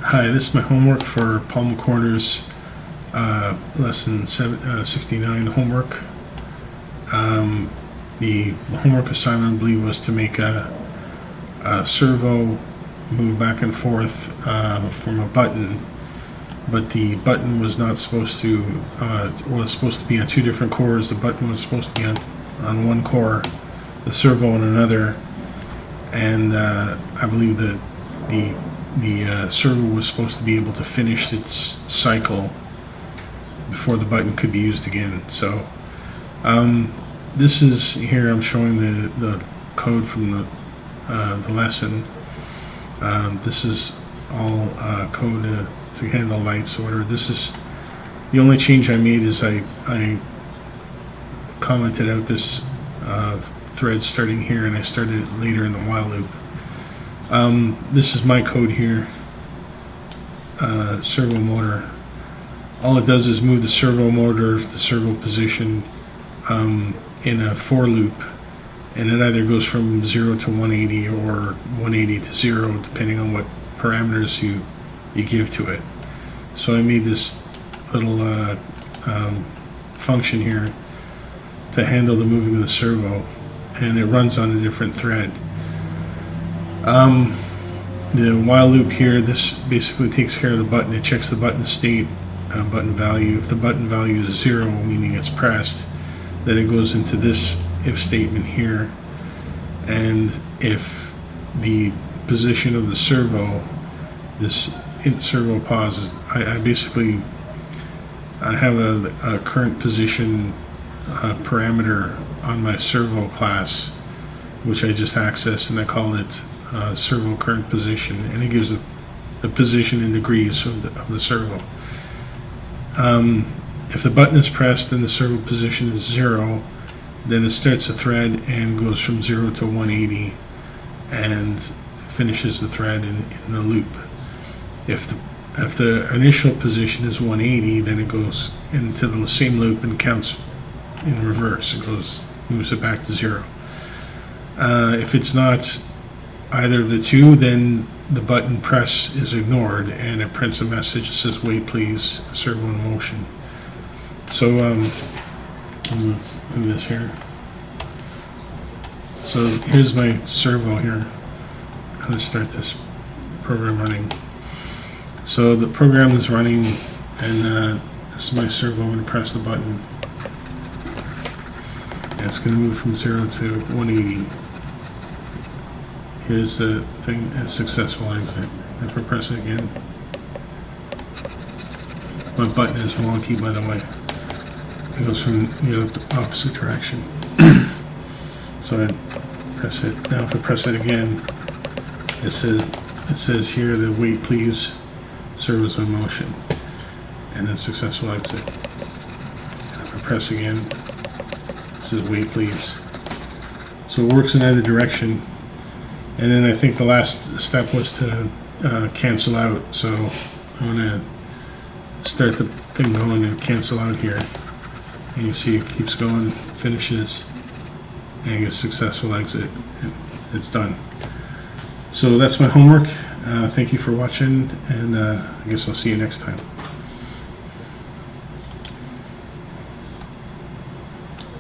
Hi, this is my homework for Paul McWhorter's lesson 69 homework. The homework assignment, I believe, was to make a servo move back and forth from a button, but the button was not supposed to, was supposed to be on two different cores. The button was supposed to be on one core, the servo on another, and I believe that the servo was supposed to be able to finish its cycle before the button could be used again. So this is here I'm showing the code from the lesson. This is all code to handle lights or whatever. This is the only change I made is I commented out this thread starting here, and I started it later in the while loop. This is my code here, servo motor. All it does is move the servo motor, the servo position, in a for loop, and it either goes from 0 to 180 or 180 to 0, depending on what parameters you give to it. So I made this little function here to handle the moving of the servo, and it runs on a different thread. The while loop here, this basically takes care of the button. It checks the button state, button value. If the button value is 0, meaning it's pressed, then it goes into this if statement here, and if the position of the servo, this servo pause, I have a current position parameter on my servo class, which I just accessed, and I call it servo current position, and it gives the position in degrees of the servo. If the button is pressed and the servo position is 0, then it starts a thread and goes from 0 to 180 and finishes the thread in the loop. If the initial position is 180, then it goes into the same loop and counts in reverse. It moves it back to 0. If it's not either of the two, then the button press is ignored and it prints a message that says "wait please, servo in motion." So let's do this here. So here's my servo here. I'm going to start this program running. So the program is running, and this is my servo. I'm going to press the button, and it's going to move from 0 to 180. Here's the thing, a successful exit. If I press it again, my button is wonky, by the way. It goes from the opposite direction. So I press it. Now if I press it again, it says here the "wait please, servo's in motion," and then successful exit. And if I press again, it says "wait please." So it works in either direction. And then I think the last step was to cancel out. So I'm going to start the thing going and cancel out here. And you see it keeps going, finishes, and gets successful exit. And it's done. So that's my homework. Thank you for watching, and I guess I'll see you next time.